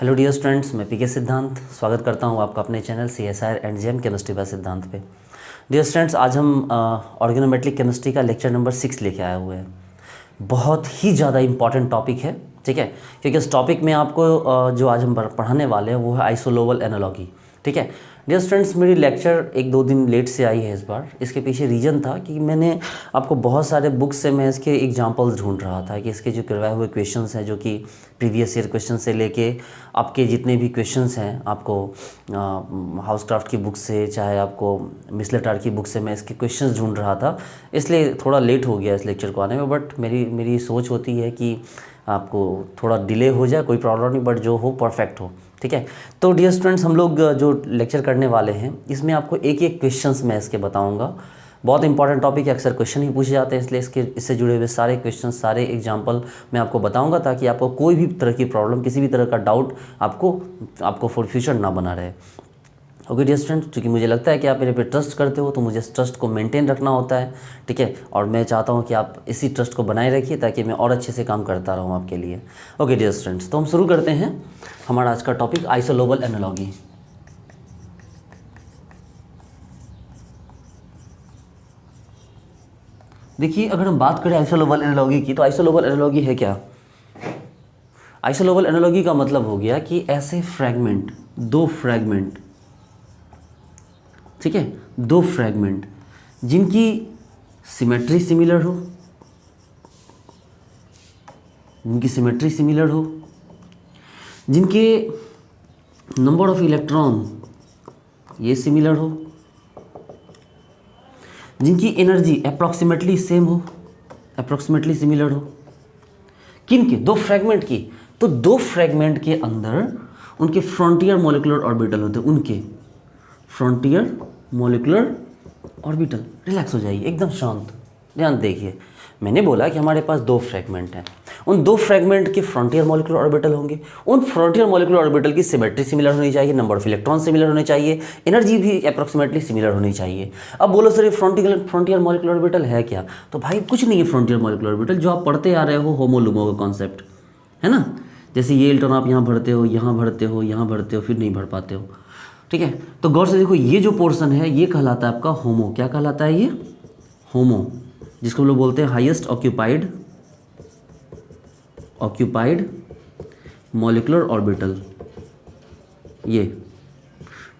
Hello dear students, मैं पीके सिद्धांत स्वागत करता हूं आपका अपने channel CSIR and GM chemistry bye सिद्धांत पे। डियर स्टूडेंट्स, आज हम ऑर्गेनोमेट्रिक केमिस्ट्री का लेक्चर नंबर 6 लेके आए हुए हैं। बहुत ही ज़्यादा इंपॉर्टेंट टॉपिक है, ठीक है, क्योंकि इस टॉपिक में आपको जो आज हम पढ़ाने वाले हैं वो है आइसोलोवल एनालॉगी। ठीक है डियर स्टूडेंट्स, मेरी लेक्चर 1-2 दिन लेट से आई है इस बार। इसके पीछे रीज़न था कि मैंने आपको बहुत सारे बुक्स से मैं इसके एग्जांपल्स ढूंढ रहा था कि इसके जो करवाए हुए क्वेश्चंस हैं, जो कि प्रीवियस ईयर क्वेश्चन से लेके आपके जितने भी क्वेश्चंस हैं, आपको हाउस क्राफ्ट की बुक से चाहे आपको मिसलेटार की बुक से मैं इसके क्वेश्चंस ढूंढ रहा था, इसलिए थोड़ा लेट हो गया इस लेक्चर को आने में। बट मेरी सोच होती है कि आपको थोड़ा डिले हो जाए, कोई प्रॉब्लम नहीं, बट जो हो परफेक्ट हो। ठीक है, तो डियर स्टूडेंट्स, हम लोग जो लेक्चर करने वाले हैं इसमें आपको एक एक क्वेश्चंस मैं इसके बताऊंगा। बहुत इंपॉर्टेंट टॉपिक है, अक्सर क्वेश्चन ही पूछे जाते हैं, इसलिए इससे जुड़े हुए सारे क्वेश्चन, सारे एग्जांपल मैं आपको बताऊंगा, ताकि आपको कोई भी तरह की प्रॉब्लम, किसी भी तरह का डाउट आपको फॉर फ्यूचर ना बना रहे। ओके डियर स्टूडेंट, क्योंकि मुझे लगता है कि आप मेरे पे ट्रस्ट करते हो, तो मुझे इस ट्रस्ट को मेंटेन रखना होता है। ठीक है, और मैं चाहता हूँ कि आप इसी ट्रस्ट को बनाए रखिए ताकि मैं और अच्छे से काम करता रहूँ आपके लिए। ओके डियर स्टूडेंट्स, तो हम शुरू करते हैं हमारा आज का टॉपिक, आइसोलोवल एनालॉगी। देखिए, अगर हम बात करें आइसोलोवल एनालॉगी की, तो आइसोलोवल एनालॉगी है क्या? आइसोलोवल एनालॉगी का मतलब हो गया कि ऐसे फ्रैगमेंट, दो फ्रैगमेंट, ठीक है, दो फ्रैगमेंट जिनकी सिमेट्री सिमिलर हो, जिनके नंबर ऑफ इलेक्ट्रॉन ये सिमिलर हो, जिनकी एनर्जी अप्रॉक्सीमेटली सेम हो, अप्रॉक्सीमेटली सिमिलर हो। किनके? दो फ्रैगमेंट की। तो दो फ्रैगमेंट के अंदर उनके फ्रंटियर मॉलिक्यूलर ऑर्बिटल होते हैं, उनके फ्रंटियर मॉलिक्यूलर ऑर्बिटल। रिलैक्स हो जाइए, एकदम शांत, ध्यान देखिए। मैंने बोला कि हमारे पास दो फ्रैगमेंट हैं, उन दो फ्रैगमेंट के फ्रंटियर मॉलिक्यूलर ऑर्बिटल होंगे। उन फ्रंटियर मॉलिक्यूलर ऑर्बिटल की सिमेट्री सिमिलर होनी चाहिए, नंबर ऑफ इलेक्ट्रॉन सिमिलर होने चाहिए, एनर्जी भी अप्रॉक्सीमेटली सिमिलर होनी चाहिए। अब बोलो सर, ये फ्रंटियर मॉलिक्यूलर ऑर्बिटल है क्या? तो भाई कुछ नहीं है फ्रंटियर मॉलिक्यूलर ऑर्बिटल, जो आप पढ़ते आ रहे हो होमो लुमो का कॉन्सेप्ट है ना। जैसे ये इलेक्ट्रॉन आप यहाँ भरते हो, यहाँ भरते हो, यहाँ भरते हो, फिर नहीं भर पाते हो। ठीक है, तो गौर से देखो, ये जो पोर्शन है ये कहलाता है आपका होमो। क्या कहलाता है ये? होमो, जिसको हम लोग बोलते हैं हाईएस्ट ऑक्यूपाइड मॉलिक्यूलर ऑर्बिटल, ये।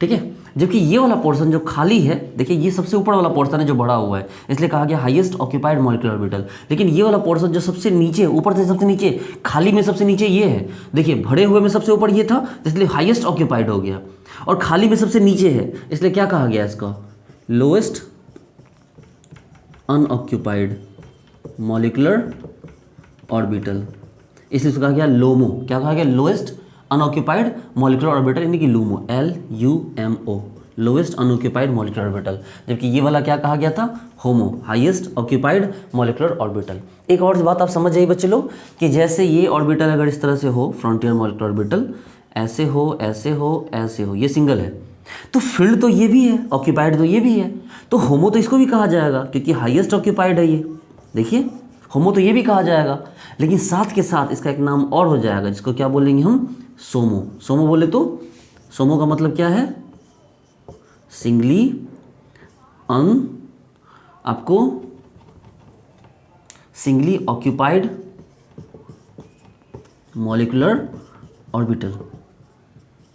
ठीक है, जबकि ये वाला पोर्शन जो खाली है, देखिए ये सबसे ऊपर वाला पोर्शन है जो भरा हुआ है, इसलिए कहा गया हाईएस्ट ऑक्यूपाइड मॉलिक्यूलर ऑर्बिटल। लेकिन ये वाला पोर्शन जो सबसे नीचे, ऊपर से सबसे नीचे, खाली में सबसे नीचे ये है, देखिए भरे हुए में सबसे ऊपर ये था, इसलिए हाईएस्ट ऑक्यूपाइड हो गया, और खाली में सबसे नीचे है, इसलिए क्या कहा गया इसका? लोएस्ट अनऑक्यूपाइड मॉलिक्यूलर ऑर्बिटल, इसलिए कहा गया लोमो। क्या कहा गया? लोएस्ट अनऑक्यूपाइड मॉलिक्यूलर ऑर्बिटल, यानी कि LUMO, LUMO, lowest unoccupied molecular orbital. जबकि ये वाला क्या कहा गया था? होमो, हाईएस्ट ऑक्यूपाइड मॉलिक्यूलर ऑर्बिटल। एक और बात आप समझ जाइए बच्चे लोग, कि जैसे ये ऑर्बिटल अगर इस तरह से हो, फ्रंटियर मॉलिक्यूलर ऑर्बिटल ऐसे हो, ऐसे हो, ऐसे हो, ये सिंगल है, तो फील्ड तो ये भी है, ऑक्यूपाइड तो ये भी है, तो होमो तो इसको भी कहा जाएगा, क्योंकि हाईएस्ट ऑक्यूपाइड है ये। देखिए, होमो तो ये भी कहा जाएगा, लेकिन साथ के साथ इसका एक नाम और हो जाएगा, जिसको क्या बोलेंगे हम? सोमो। सोमो बोले तो सोमो का मतलब क्या है? Singly occupied molecular orbital.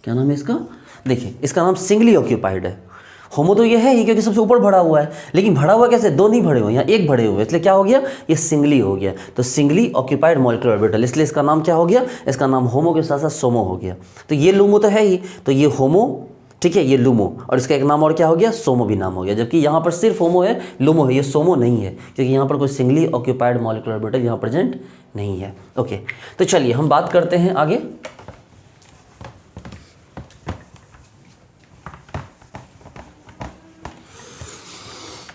क्या नाम है इसका? देखिए, इसका नाम सिंगली ऑक्यूपाइड है। होमो तो ये है ही, क्योंकि सबसे ऊपर भरा हुआ है, लेकिन भरा हुआ कैसे? दो नहीं भरे हुए, यहाँ एक भरे हुए, इसलिए क्या हो गया? ये सिंगली हो गया। तो सिंगली ऑक्यूपाइड मॉलिक्यूलर ऑर्बिटल, इसलिए इसका नाम क्या हो गया? इसका नाम होमो के साथ साथ सोमो हो गया। तो ये लूमो तो है ही, तो ये होमो, ठीक है, ये लूमो, और इसका एक नाम और क्या हो गया? सोमो भी नाम हो गया। जबकि यहाँ पर सिर्फ होमो है, लूमो है, ये सोमो नहीं है, क्योंकि यहाँ पर कोई सिंगली ऑक्यूपाइड मॉलिक्यूलर ऑर्बिटल यहाँ प्रेजेंट नहीं है। ओके, तो चलिए हम बात करते हैं आगे।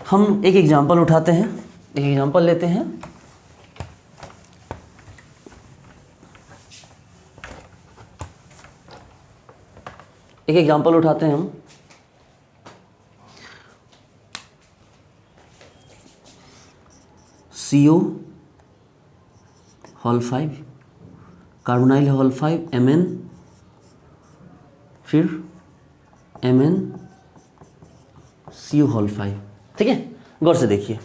हम एक एग्जाम्पल उठाते हैं, एक एग्जाम्पल लेते हैं। एक एग्जाम्पल उठाते हैं हम। CO hall 5, carbonyl hall 5, Mn फिर MnCO5, ठीक है। गौर से देखिए,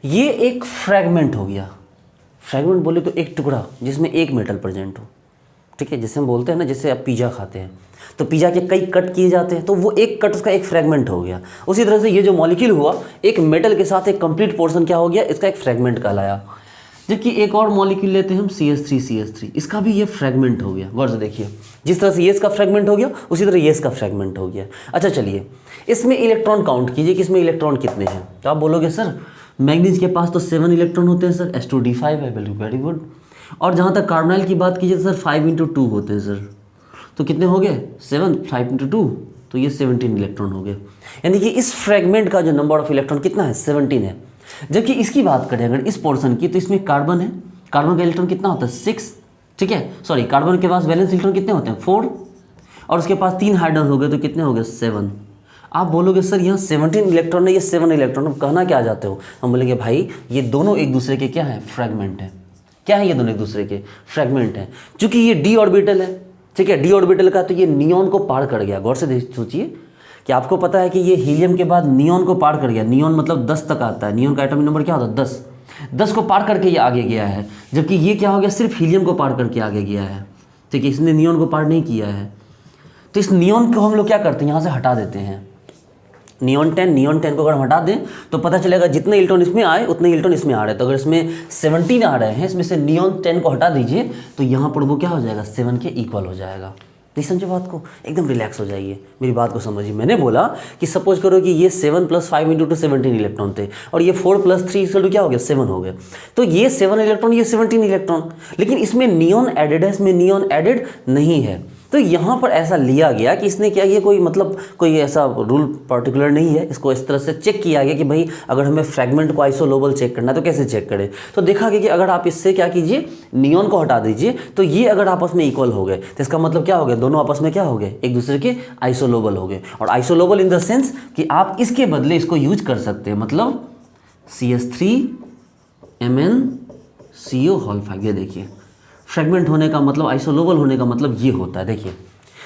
ये एक फ्रैगमेंट हो गया। फ्रैगमेंट बोले तो एक टुकड़ा जिसमें एक मेटल प्रेजेंट हो, ठीक है। जैसे हम बोलते हैं ना, जैसे आप पिज़्ज़ा खाते हैं तो पिज़्ज़ा के कई कट किए जाते हैं, तो वो एक कट उसका एक फ्रैगमेंट हो गया। उसी तरह से ये जो मॉलिक्यूल हुआ, एक मेटल के साथ एक कंप्लीट पोर्शन क्या हो गया, इसका एक फ्रैगमेंट कहलाया। जबकि एक और मॉलिक्यूल लेते हैं हम CH3, इसका भी ये फ्रैगमेंट हो गया। गौर से देखिए, जिस तरह से ये इसका फ्रैगमेंट हो गया, उसी तरह ये इसका फ्रैगमेंट हो गया। अच्छा चलिए, इसमें इलेक्ट्रॉन काउंट कीजिए कि इसमें इलेक्ट्रॉन कितने हैं। तो आप बोलोगे सर मैग्नीज के पास तो 7 इलेक्ट्रॉन होते हैं सर, S2D5 है, वेरी गुड। और जहाँ तक कार्बोनाइल की बात कीजिए सर, 5 × 2 होते हैं सर, तो कितने हो गए 7, 5 × 2, तो ये 17 इलेक्ट्रॉन हो गए। यानी कि इस फ्रैगमेंट का जो नंबर ऑफ इलेक्ट्रॉन कितना है, 17 है। जबकि इसकी बात करें अगर इस पोर्शन की, तो इसमें कार्बन है, कार्बन का इलेक्ट्रॉन कितना होता है 6, ठीक है। सॉरी, कार्बन के पास वैलेंस इलेक्ट्रॉन कितने होते हैं 4, और उसके पास 3 हाइड्रोजन हो गए, तो कितने हो गए 7। आप बोलोगे सर यहाँ 17 इलेक्ट्रॉन है, ये 7 इलेक्ट्रॉन, अब कहना क्या चाहते हो। हम बोलेंगे भाई ये दोनों एक दूसरे के क्या है, फ्रैगमेंट है। क्या है ये दोनों एक दूसरे के फ्रैगमेंट हैं। चूंकि ये डी ऑर्बिटल है, ठीक है, डी ऑर्बिटल का, तो ये नियॉन को पार कर गया। गौर से सोचिए कि आपको पता है कि ये हीलियम के बाद नियॉन को पार कर गया। नियॉन मतलब 10 तक आता है, नियॉन का एटॉमिक नंबर क्या होता है 10 को पार करके ये आगे गया है। जबकि ये क्या हो गया, सिर्फ हीलियम को पार करके आगे गया है, ठीक है, इसने नियॉन को पार नहीं किया है। तो इस नियॉन को हम लोग क्या करते हैं, यहाँ से हटा देते हैं। नियॉन 10 को अगर हम हटा दें तो पता चलेगा जितने इलेक्ट्रॉन इसमें आए उतने इलेक्ट्रॉन इसमें आ रहे हैं। तो अगर इसमें 17 आ रहे हैं, इसमें से नियॉन 10 को हटा दीजिए तो यहाँ पर वो क्या हो जाएगा, 7 के इक्वल हो जाएगा। नहीं समझे बात को, एकदम रिलैक्स हो जाइए, मेरी बात को समझिए। मैंने बोला कि सपोज करो कि ये 7 + 5 × 2 17 इलेक्ट्रॉन थे, और ये 4 + 3 = क्या हो गया 7 हो गए। तो ये 7 इलेक्ट्रॉन, ये 17 इलेक्ट्रॉन, लेकिन इसमें नियॉन एडेड है, इसमें नियॉन एडेड नहीं है। तो यहाँ पर ऐसा लिया गया कि इसने क्या, ये कोई मतलब कोई ऐसा रूल पर्टिकुलर नहीं है, इसको इस तरह से चेक किया गया कि भाई अगर हमें फ्रैगमेंट को आइसोलोबल चेक करना है तो कैसे चेक करें। तो देखा गया कि अगर आप इससे क्या कीजिए, नियॉन को हटा दीजिए, तो ये अगर आपस में इक्वल हो गए तो इसका मतलब क्या हो गया, दोनों आपस में क्या हो गए, एक दूसरे के आइसोलोबल हो गए। और आइसोलोबल इन द सेंस कि आप इसके बदले इसको यूज कर सकते हैं, मतलब CH3MnCO5। ये देखिए, फ्रैगमेंट होने का मतलब, आइसोलोबल होने का मतलब ये होता है। देखिए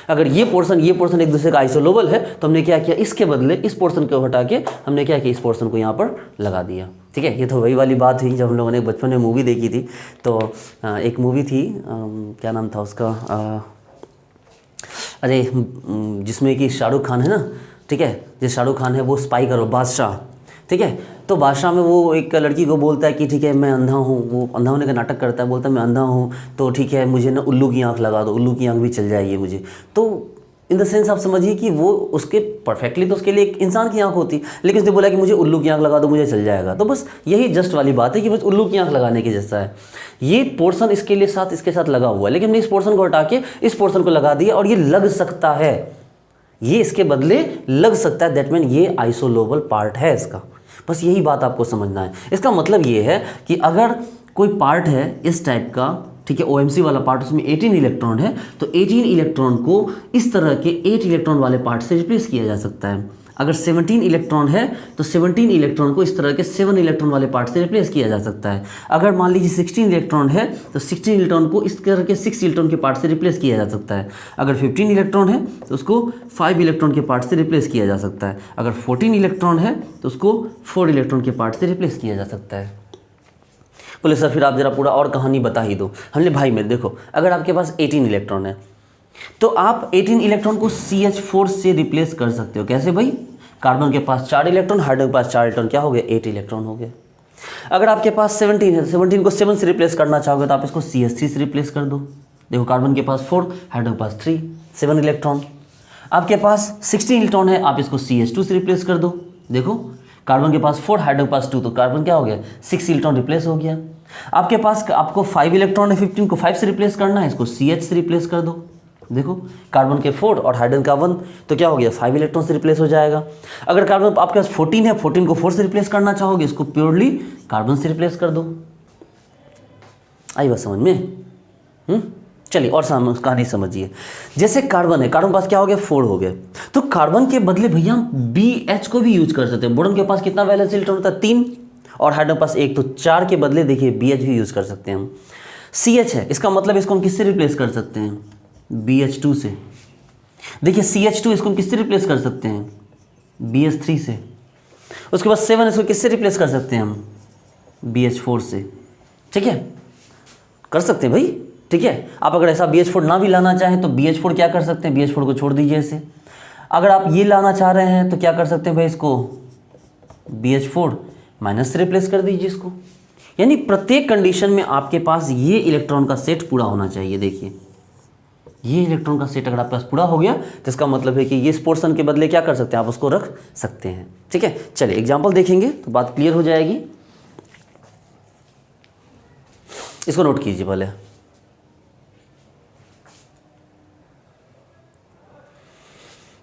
अगर ये पोर्शन एक दूसरे का आइसोलोबल है, तो हमने क्या किया, इसके बदले इस पोर्शन को हटा के हमने क्या किया, इस पोर्शन को यहाँ पर लगा दिया, ठीक है। ये तो वही वाली बात हुई जब हम लोगों ने बचपन में मूवी देखी थी। तो एक मूवी थी, क्या नाम था उसका, अरे जिसमें कि शाहरुख खान है ना, ठीक है, जो शाहरुख खान है वो स्पाई करो बादशाह, ठीक है। तो बादशाह में वो एक लड़की को बोलता है कि ठीक है मैं अंधा हूँ, वो अंधा होने का नाटक करता है, बोलता है मैं अंधा हूँ, तो ठीक है मुझे ना उल्लू की आंख लगा दो, उल्लू की आंख भी चल जाएगी मुझे। तो इन द सेंस आप समझिए कि वो उसके परफेक्टली तो उसके लिए एक इंसान की आंख होती, लेकिन उसने बोला कि मुझे उल्लू की आंख लगा दो, मुझे चल जाएगा। तो बस यही जस्ट वाली बात है कि बस उल्लू की आंख लगाने के जैसा है। ये पोर्शन इसके साथ लगा हुआ है, लेकिन हमने इस पोर्शन को हटा के इस पोर्शन को लगा दिया, और ये लग सकता है, ये इसके बदले लग सकता है, दैट मीन ये आइसोलोबल पार्ट है इसका। बस यही बात आपको समझना है। इसका मतलब ये है कि अगर कोई पार्ट है इस टाइप का, ठीक है, OMC वाला पार्ट, उसमें 18 इलेक्ट्रॉन है, तो 18 इलेक्ट्रॉन को इस तरह के 8 इलेक्ट्रॉन वाले पार्ट से रिप्लेस किया जा सकता है। अगर 17 इलेक्ट्रॉन है तो 17 इलेक्ट्रॉन को इस तरह के 7 इलेक्ट्रॉन वाले पार्ट से रिप्लेस किया जा सकता है। अगर मान लीजिए 16 इलेक्ट्रॉन है तो 16 इलेक्ट्रॉन को इस तरह के 6 इलेक्ट्रॉन के पार्ट से रिप्लेस किया जा सकता है। अगर 15 इलेक्ट्रॉन है तो उसको 5 इलेक्ट्रॉन के पार्ट से रिप्लेस किया जा सकता है। अगर 14 इलेक्ट्रॉन है तो उसको 4 इलेक्ट्रॉन के पार्ट से रिप्लेस किया जा सकता है। बोले सर फिर आप जरा पूरा और कहानी बता ही दो। हमने भाई मेरे देखो, अगर आपके पास 18 इलेक्ट्रॉन है तो आप 18 इलेक्ट्रॉन को CH4 से रिप्लेस कर सकते हो। कैसे भाई, कार्बन के पास 4 इलेक्ट्रॉन, हाइड्रोजन के पास 4 इलेक्ट्रॉन, क्या हो गया 8 इलेक्ट्रॉन हो गए। अगर आपके पास 17 है, 17 को 7 से रिप्लेस करना चाहोगे तो आप इसको CH3 से रिप्लेस कर दो। देखो कार्बन के पास 4, हाइड्रोजन के पास 3, 7 इलेक्ट्रॉन। आपके पास 16 इलेक्ट्रॉन है, आप इसको CH2 से रिप्लेस कर दो। देखो कार्बन के पास 4, हाइड्रोजन के पास 2, तो कार्बन क्या हो गया 6 इलेक्ट्रॉन रिप्लेस हो गया। आपके पास आपको 5 इलेक्ट्रॉन है, 15 को 5 से रिप्लेस करना है, इसको CH से रिप्लेस कर दो। देखो कार्बन के 4 और हाइड्रोजन का 1, तो क्या हो गया 5 इलेक्ट्रॉन से रिप्लेस हो जाएगा। अगर कार्बन आपके पास 14 है, 14 को 4 से रिप्लेस करना चाहोगे, इसको प्योरली कार्बन से रिप्लेस कर दो। आई बात समझ में? चलिए और कहानी समझिए। जैसे कार्बन है, कार्बन के पास क्या हो गया 4 हो गए, तो कार्बन के बदले भैया हम BH को भी यूज कर सकते हैं। बोरॉन के पास कितना वैलेंस इलेक्ट्रॉन होता है 3, और हाइड्रोजन के पास 1, तो 4 के बदले देखिए BH भी यूज कर सकते हैं हम। CH है, इसका मतलब इसको हम किससे रिप्लेस कर सकते हैं BH2 से। देखिए CH2 इसको हम किससे रिप्लेस कर सकते हैं, BH3 से। उसके बाद 7 इसको किससे रिप्लेस कर सकते हैं हम, BH4 से। ठीक है, कर सकते हैं भाई। ठीक है, आप अगर ऐसा BH4 ना भी लाना चाहें तो BH4 क्या कर सकते हैं, BH4 को छोड़ दीजिए इसे। अगर आप ये लाना चाह रहे हैं तो क्या कर सकते हैं भाई, इसको BH4 माइनस से रिप्लेस कर दीजिए इसको। यानी प्रत्येक कंडीशन में आपके पास ये इलेक्ट्रॉन का सेट पूरा होना चाहिए। देखिए ये इलेक्ट्रॉन का सेट अगर आपके पास पूरा हो गया तो इसका मतलब है कि ये इस पोर्शन के बदले क्या कर सकते हैं, आप उसको रख सकते हैं। ठीक है, चलिए एग्जाम्पल देखेंगे तो बात क्लियर हो जाएगी। इसको नोट कीजिए पहले।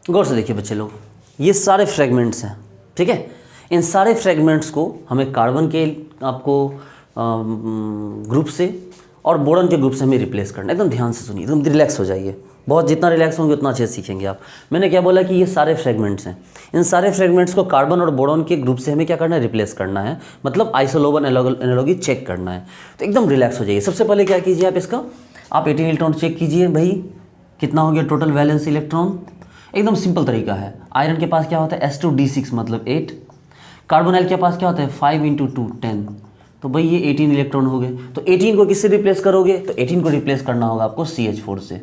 गौर से देखिए बच्चे लोग, ये सारे फ्रेगमेंट्स हैं। ठीक है, इन सारे फ्रेगमेंट्स को हमें कार्बन के आपको ग्रुप से और बोरॉन के ग्रुप से हमें रिप्लेस करना है। एकदम ध्यान से सुनिए, एकदम रिलैक्स हो जाइए। बहुत जितना रिलैक्स होंगे उतना अच्छे से सीखेंगे आप। मैंने क्या बोला कि ये सारे फ्रेगमेंट्स हैं, इन सारे फ्रेगमेंट्स को कार्बन और बोरॉन के ग्रुप से हमें क्या करना है, रिप्लेस करना है। मतलब आइसोलोबन एनालॉगी चेक करना है। तो एकदम रिलैक्स हो जाइए। सबसे पहले क्या कीजिए आप, इसका आप 18 इलेक्ट्रॉन चेक कीजिए भाई, कितना हो गया टोटल वैलेंस इलेक्ट्रॉन। एकदम सिंपल तरीका है। आयरन के पास क्या होता है, S2D6 मतलब 8। कार्बोनाइल के पास क्या होता है, 5 × 2 10। तो भाई ये 18 इलेक्ट्रॉन हो गए। तो 18 को किससे रिप्लेस करोगे, तो 18 को रिप्लेस करना होगा आपको CH4 से।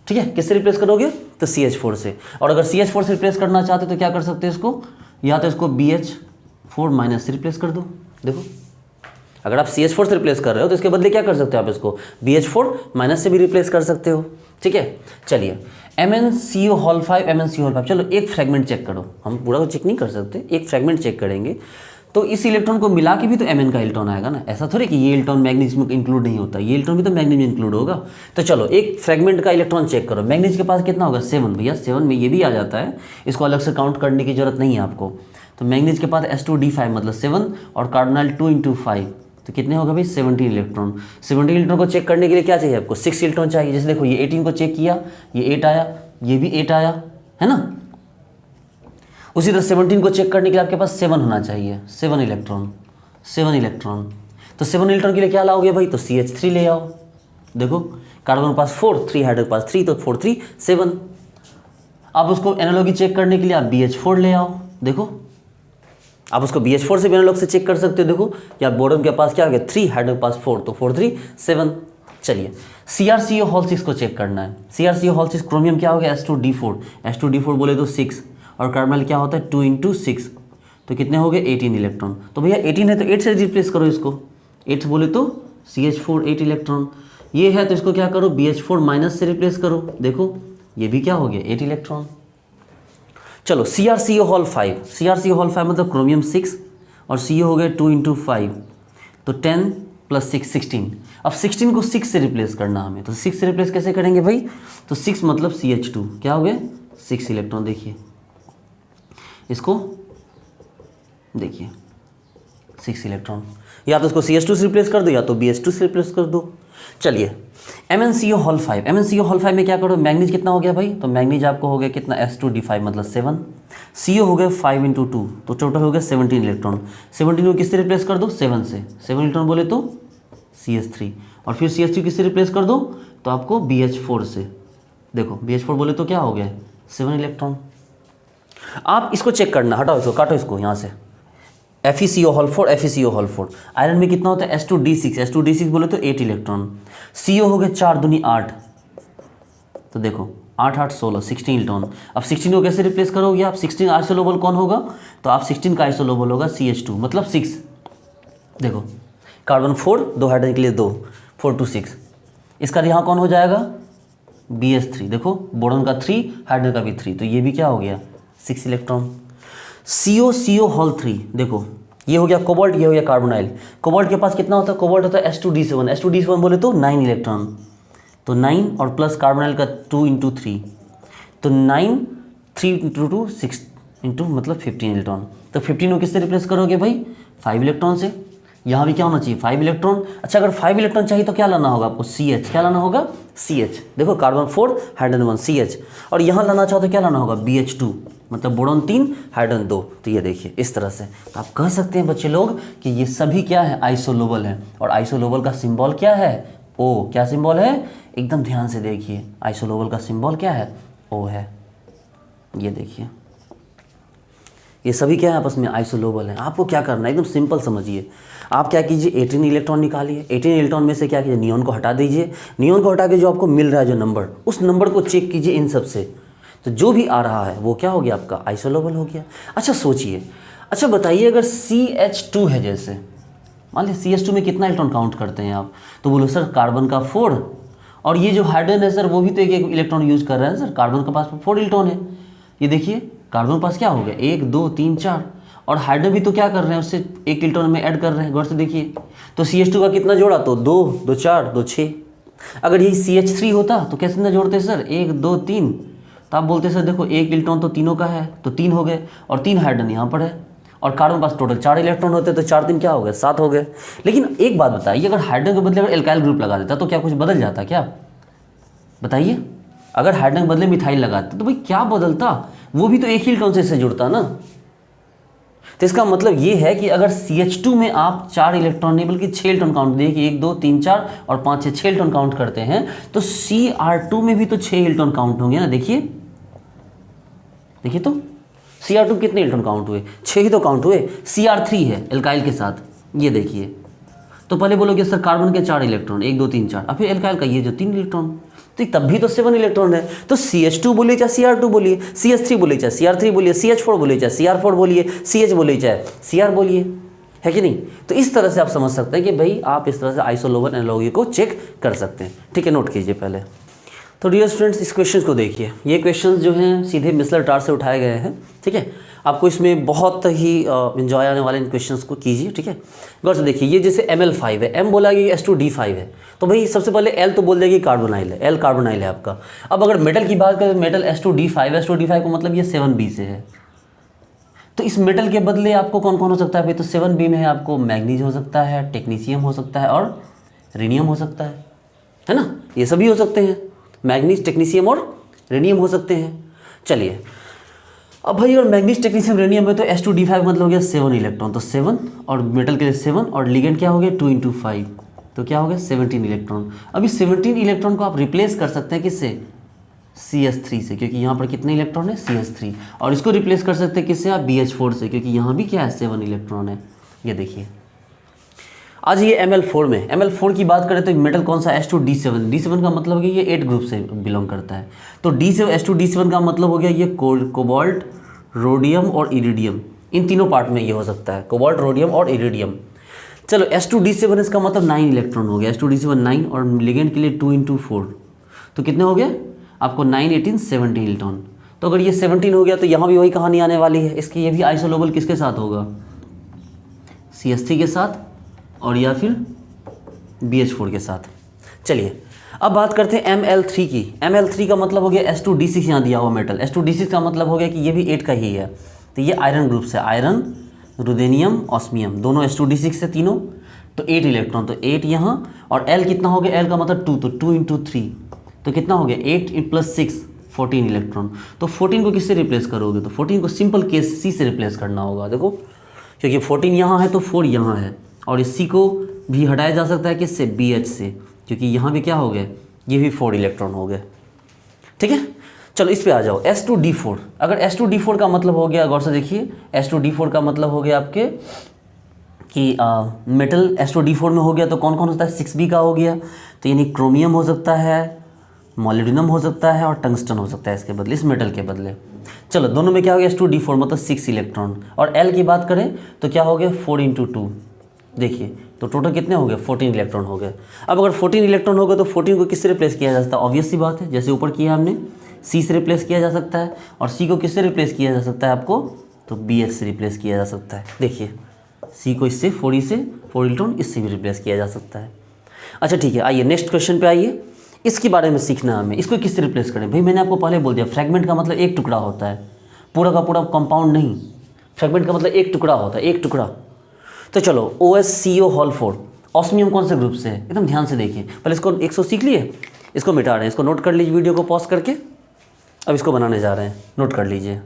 ठीक है, किससे रिप्लेस करोगे, तो CH4 से। और अगर CH4 से रिप्लेस करना चाहते तो क्या कर सकते हैं इसको, या तो इसको BH4 माइनस से रिप्लेस कर दो। देखो अगर आप CH4 से रिप्लेस कर रहे हो तो इसके बदले क्या कर सकते हो, आप इसको BH4 माइनस से भी रिप्लेस कर सकते हो। ठीक है, चलिए MnCO5 MnCO5, चलो एक फ्रेगमेंट चेक करो। हम पूरा तो चेक नहीं कर सकते, एक फ्रेगमेंट चेक करेंगे। तो इस इलेक्ट्रॉन को मिला के भी तो Mn का इलेक्ट्रॉन आएगा ना। ऐसा थोड़ी कि ये इलेक्ट्रॉन मैग्नीज में इंक्लूड नहीं होता, ये इलेक्ट्रॉन भी तो मैग्नीज में इंक्लूड होगा। तो चलो एक फ्रेगमेंट का इलेक्ट्रॉन चेक करो। मैग्नीज के पास कितना होगा, 7। भैया 7 में ये भी आ जाता है, इसको अलग से काउंट करने की जरूरत नहीं है आपको। तो मैग्नीज के पास S2D5 मतलब 7 और कार्बोनाइल 2 × 5, तो कितने होगा भाई, 17 इलेक्ट्रॉन। 17 इलेक्ट्रॉन को चेक करने के लिए क्या चाहिए आपको, 6 इलेक्ट्रॉन चाहिए। जैसे देखो ये 18 को चेक किया, ये 8 आया, ये भी 8 आया, है ना। उसी तरह 17 को चेक करने के लिए आपके पास 7 होना चाहिए, 7 इलेक्ट्रॉन। तो 7 इलेक्ट्रॉन के लिए क्या लाओगे भाई, तो CH3 ले आओ। देखो कार्बन के पास 4, 3 हाइड्रोजन के पास 3, तो 4 3 7। अब उसको एनालॉगी चेक करने के लिए आप BH4 ले आओ। देखो आप उसको BH4 से भी एनालॉग से चेक कर सकते हो। देखो या बोरॉन के पास क्या हो गया, 3, हाइड्रोजन के पास 4, तो 4 3 7। चलिए CrCO6 को चेक करना है। CrCO6 क्रोमियम क्या हो गया, S2D4। S2D4 बोले तो 6, और कार्बोनाइल क्या होता है 2 × 6, तो कितने हो गए 18 इलेक्ट्रॉन। तो भैया 18 है तो 8 से रिप्लेस करो इसको। 8 बोले तो CH4 8 इलेक्ट्रॉन। ये है तो इसको क्या करो, BH4 माइनस से रिप्लेस करो। देखो ये भी क्या हो गया 8 इलेक्ट्रॉन। चलो CrCO5 मतलब क्रोमियम 6 और CO हो गया 2 × 5, तो 10 + 6 16। अब 16 को 6 से रिप्लेस करना हमें, तो 6 से रिप्लेस कैसे करेंगे भाई, तो 6 मतलब CH2 क्या हो गया 6 इलेक्ट्रॉन। देखिए इसको देखिए 6 इलेक्ट्रॉन, या तो इसको CH2 से रिप्लेस कर दो या तो BH2 से रिप्लेस कर दो। चलिए MnCO5 में क्या करो, मैग्नीज कितना हो गया भाई, तो मैग्नीज आपको हो गया कितना S2D5 मतलब 7। CO हो गया 5 × 2, तो टोटल हो गया 17 इलेक्ट्रॉन। 17 को किससे रिप्लेस कर दो, 7 से। 7 इलेक्ट्रॉन बोले तो CH3, और फिर CH3 किससे रिप्लेस कर दो, तो आपको BH4 से। देखो BH4 बोले तो क्या हो गया 7 इलेक्ट्रॉन। आप इसको चेक करना, हटाओ इसको, काटो इसको यहाँ से, FeCO4 आयरन में कितना होता है S2D6 बोले तो 8 इलेक्ट्रॉन। CO हो गए 4 दूनी 8, तो देखो 8 8 16 16 इलेक्ट्रॉन। अब 16 को कैसे रिप्लेस करोगे आप, 16 आइसोलोबल कौन होगा, तो आप 16 का आइसोलोबल होगा CH2 मतलब 6। देखो कार्बन 4, 2 हाइड्रोजन के लिए 2, 4 2 6। इसका यहाँ कौन हो जाएगा BH3। देखो बोरॉन का 3, हाइड्रोजन का भी 3, तो ये भी क्या हो गया 6 इलेक्ट्रॉन। CO3 देखो ये हो गया कोबाल्ट, ये हो गया कार्बोनाइल। कोबाल्ट के पास कितना होता है, कोबाल्ट होता है S2D7 बोले तो 9 इलेक्ट्रॉन, तो 9 और प्लस कार्बोनाइल का 2 × 3, तो 9 3 × 2 6 मतलब 15 इलेक्ट्रॉन। तो 15 को किससे रिप्लेस करोगे भाई 5 इलेक्ट्रॉन से। यहाँ भी क्या होना चाहिए 5 इलेक्ट्रॉन। अच्छा अगर 5 इलेक्ट्रॉन चाहिए तो क्या लाना होगा आपको CH, क्या लाना होगा CH। देखो कार्बन 4 हाइड्रोजन 1 CH, और यहाँ लाना चाहो तो क्या लाना होगा BH2 मतलब बोरॉन 3 हाइड्रोजन 2। तो ये देखिए इस तरह से, तो आप कह सकते हैं बच्चे लोग कि ये सभी क्या है आइसोलोबल है, और आइसोलोबल का सिंबल क्या है ओ क्या सिंबल है, एकदम ध्यान से देखिए, आइसोलोबल का सिंबल क्या है, ओ है। ये देखिए ये सभी क्या है, आपस में आइसोलोबल है। आपको क्या करना है, एकदम सिंपल समझिए। आप क्या कीजिए, 18 इलेक्ट्रॉन निकालिए, 18 इलेक्ट्रॉन में से क्या कीजिए, नियॉन को हटा दीजिए। नियॉन को हटा के जो आपको मिल रहा है जो नंबर, उस नंबर को चेक कीजिए इन सब से, तो जो भी आ रहा है वो क्या हो गया, आपका आइसोलोबल हो गया। अच्छा सोचिए, अच्छा बताइए, अगर CH2 है, जैसे मान लीजिए CH2 में कितना इलेक्ट्रॉन काउंट करते हैं आप, तो बोलो सर कार्बन का 4, और ये जो हाइड्रोजन है सर वो भी तो एक एक इलेक्ट्रॉन यूज़ कर रहा है सर, कार्बन के पास 4 इलेक्ट्रॉन है। ये देखिए कार्बन के पास क्या हो गया, 1 2 3 4, और हाइड्रोजन भी तो क्या कर रहे हैं, उससे एक इलेक्ट्रॉन में ऐड कर रहे हैं, गौर से देखिए। तो CH2 का कितना जोड़ा, तो 2 2 4 2 6। अगर यही CH3 होता तो कैसे ना जोड़ते सर, 1 2 3, तो आप बोलते सर देखो एक इलेक्ट्रॉन तो तीनों का है, तो 3 हो गए, और 3 हाइड्रोजन यहाँ पर है, और कार्बन पास टोटल 4 इलेक्ट्रॉन होते तो 4 3 क्या हो गए, 7 हो गए। लेकिन एक बात बताइए, अगर हाइड्रोजन के बदले अगर एल्काइल ग्रुप लगा देता तो क्या कुछ बदल जाता क्या, बताइए। अगर हाइड्रोजन के बदले मिथाइल लगाते तो भाई क्या बदलता, वो भी तो एक ही इलेक्ट्रॉन से इससे जुड़ता ना। तो इसका मतलब ये है कि अगर CH2 में आप 4 इलेक्ट्रॉन नहीं बल्कि 6 इलेक्ट्रॉन काउंट, देखिए 1 2 3 4 और 5 6 इलेक्ट्रॉन काउंट करते हैं, तो Cr2 में भी तो 6 इलेक्ट्रॉन काउंट होंगे ना। देखिए देखिए तो Cr2 कितने इलेक्ट्रॉन काउंट हुए, 6 ही तो काउंट हुए। Cr3 है एल्काइल के साथ, ये देखिए। तो पहले बोलोगे सर कार्बन के 4 इलेक्ट्रॉन, 1 2 3 4, और फिर एल्काइल का ये जो 3 इलेक्ट्रॉन, तो तब भी तो 7 इलेक्ट्रॉन है। तो CH2 बोलिए चाहे Cr2 बोलिए, CH3 बोलिए चाहे Cr3 बोलिए, CH4 बोलिए चाहे Cr4 बोलिए, CH बोलिए चाहे Cr बोलिए, है कि नहीं। तो इस तरह से आप समझ सकते हैं कि भाई आप इस तरह से आइसोलोबल एनालॉगी को चेक कर सकते हैं, ठीक है। नोट कीजिए पहले। तो डियर स्टूडेंट्स इस क्वेश्चन को देखिए, ये क्वेश्चंस जो हैं सीधे मिसलर टार से उठाए गए हैं, ठीक है। आपको इसमें बहुत ही इन्जॉय आने वाले इन क्वेश्चंस को कीजिए, ठीक है। गौर से देखिए, ये जैसे Ml5 है, M बोला कि S2D5 है, तो भाई सबसे पहले L तो बोल देगी कार्बोनाइल है, L कार्बोनाइल है आपका। अब अगर मेटल की बात करें, मेटल S2D5, S2D5 का मतलब ये 7B से है। तो इस मेटल के बदले आपको कौन कौन हो सकता है भाई, तो 7B में है आपको मैग्नीज हो सकता है, टेक्नीशियम हो सकता है, और रेनियम हो सकता है ना। ये सभी हो सकते हैं, मैग्नीज टेक्नीशियम और रेनियम हो सकते हैं। चलिए अब भाई और मैग्नीज टेक्नीशियम रेनियम में तो S2D5 मतलब हो गया 7 इलेक्ट्रॉन, तो 7, और मेटल के लिए 7, और लिगेंड क्या हो गया 2 × 5, तो क्या हो गया 17 इलेक्ट्रॉन। अभी 17 इलेक्ट्रॉन को आप रिप्लेस कर सकते हैं किससे, CH3 से, क्योंकि यहाँ पर कितने इलेक्ट्रॉन है CH3, और इसको रिप्लेस कर सकते हैं किससे आप BH4 से, क्योंकि यहाँ भी क्या है 7 इलेक्ट्रॉन है। ये देखिए आज ये Ml4 में, Ml4 की बात करें तो मेटल कौन सा S2D7, D7 का मतलब है कि ये 8 ग्रुप से बिलोंग करता है। तो S2D7 का मतलब हो गया ये कोबाल्ट, रोडियम और इरिडियम, इन तीनों पार्ट में ये हो सकता है, कोबाल्ट, रोडियम और इरिडियम। चलो S2D7 इसका मतलब 9 इलेक्ट्रॉन हो गया, S2D7 9, और लिगेंड के लिए 2 × 4, तो कितने हो गए आपको 9 18 17 इलेक्ट्रॉन। तो अगर ये 17 हो गया तो यहाँ भी वही कहानी आने वाली है, इसकी ये भी आइसोलोबल किसके साथ होगा, CH3 के साथ, और या फिर BH4 के साथ। चलिए अब बात करते हैं Ml3 की। Ml3 का मतलब हो गया S2D6, यहाँ दिया हुआ मेटल, S2D6 का मतलब हो गया कि ये भी 8 का ही है, तो ये आयरन ग्रुप से, आयरन, रुदेनियम, ऑस्मियम, दोनों S2D6 से तीनों, तो 8 इलेक्ट्रॉन, तो 8 यहाँ, और L कितना हो गया, L का मतलब 2, तो 2 × 3, तो कितना हो गया 8 + 6 14 इलेक्ट्रॉन। तो 14 को किससे रिप्लेस करोगे, तो 14 को सिंपल केस C से रिप्लेस करना होगा। देखो क्योंकि 14 यहाँ है तो 4 यहाँ है, और इस C को भी हटाया जा सकता है किससे, BH से, क्योंकि यहाँ भी क्या हो गए, ये भी 4 इलेक्ट्रॉन हो गए, ठीक है। चलो इस पे आ जाओ, S2D4। अगर S2D4 का मतलब हो गया, गौर से देखिए, S2D4 का मतलब हो गया आपके कि मेटल S2D4 में हो गया तो कौन कौन होता है, 6B का हो गया, तो यानी क्रोमियम हो सकता है, मोलिब्डेनम हो सकता है, और टंगस्टन हो सकता है इसके बदले, इस मेटल के बदले। चलो दोनों में क्या हो गया S2D4 मतलब 6 इलेक्ट्रॉन, और L की बात करें तो क्या हो गया 4 × 2, देखिए तो टोटल कितने हो गए 14 इलेक्ट्रॉन हो गए। अब अगर 14 इलेक्ट्रॉन हो गए तो 14 को किससे रिप्लेस किया जा सकता है, ऑब्वियस सी बात है, जैसे ऊपर किया हमने, C से रिप्लेस किया जा सकता है, और C को किससे रिप्लेस किया जा सकता है आपको, तो BH से रिप्लेस किया जा सकता है। देखिए C को इससे 4 से 4 इलेक्ट्रॉन इससे भी रिप्लेस किया जा सकता है। अच्छा ठीक है, आइए नेक्स्ट क्वेश्चन पे आइए, इसके बारे में सीखना हमें, इसको किससे रिप्लेस करें। भाई मैंने आपको पहले बोल दिया, फ्रैगमेंट का मतलब एक टुकड़ा होता है, पूरा का पूरा कंपाउंड नहीं, फ्रैगमेंट का मतलब एक टुकड़ा होता है, एक टुकड़ा। तो चलो OSCO4 ऑस्मियम कौन से ग्रुप से है, एकदम ध्यान से देखिए, पहले इसको 100 सीख लिए, इसको मिटा रहे हैं, इसको नोट कर लीजिए वीडियो को पॉज करके, अब इसको बनाने जा रहे हैं, नोट कर लीजिए।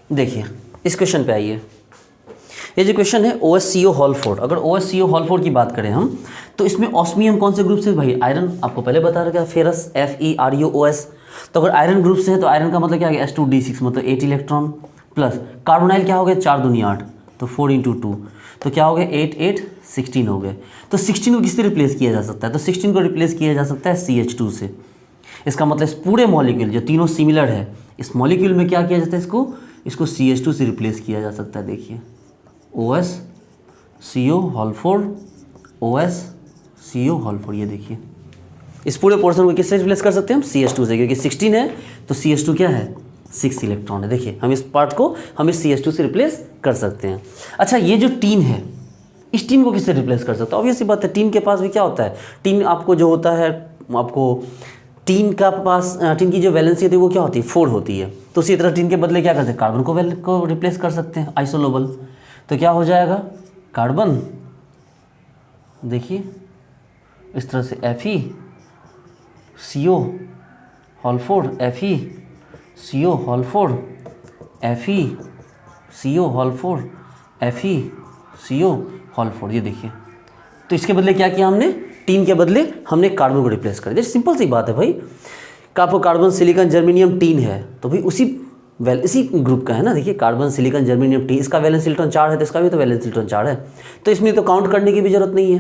देखिए इस क्वेश्चन पे आइए, ये जो क्वेश्चन है OSCO हॉल 4, अगर OSCO हॉल 4 की बात करें हम तो इसमें ऑस्मियम कौन से ग्रुप से भाई, आयरन, आपको पहले बता रखा है फेरस FeRuOS। तो अगर आयरन ग्रुप से है तो आयरन का मतलब क्या है S2D6 मतलब 8 इलेक्ट्रॉन, प्लस कार्बोनाइल क्या हो गया 4 दूनी 8 तो 4 × 2 तो क्या हो गया 8 8 16 हो गए। तो 16 को किससे रिप्लेस किया जा सकता है, तो 16 को रिप्लेस किया जा सकता है CH2 से। इसका मतलब इस पूरे मॉलिक्यूल जो तीनों सिमिलर है इस मॉलिक्यूल में क्या किया जाता है, इसको CH2 से रिप्लेस किया जा सकता है। देखिए OSCO हॉल 4 OSCO हॉल 4, ये देखिए इस पूरे पोर्शन को किससे रिप्लेस कर सकते हैं हम CH2 से, क्योंकि 16 है तो CH2 क्या है 6 इलेक्ट्रॉन है। देखिए हम इस पार्ट को हम इस CH2 से रिप्लेस कर सकते हैं। अच्छा ये जो टीन है इस टीन को किससे रिप्लेस कर सकते हैं, ऑब्वियस सी बात है टीन के पास भी क्या होता है, टीन आपको जो होता है आपको टीन का पास टीन की जो वैलेंसी होती है वो क्या होती है 4 होती है। तो उसी तरह टीन के बदले क्या करते हैं कार्बन को रिप्लेस कर सकते हैं आइसोलोबल। तो क्या हो जाएगा कार्बन, देखिए इस तरह से FeCO hall 4 FeCO hall 4 FeCO hall 4 FeCO hall 4, ये देखिए। तो इसके बदले क्या किया हमने, टीन के बदले हमने कार्बन को रिप्लेस कर दिया। सिंपल सी बात है भाई, कार्बन सिलिकॉन जर्मेनियम टीन है तो भाई इसी ग्रुप का है ना। देखिए कार्बन सिलिकॉन जर्मेनियम टीन, इसका वैलेंस इलेक्ट्रॉन 4 है तो इसका भी तो वैलेंस इलेक्ट्रॉन 4 है। तो इसमें तो काउंट करने की भी जरूरत नहीं है,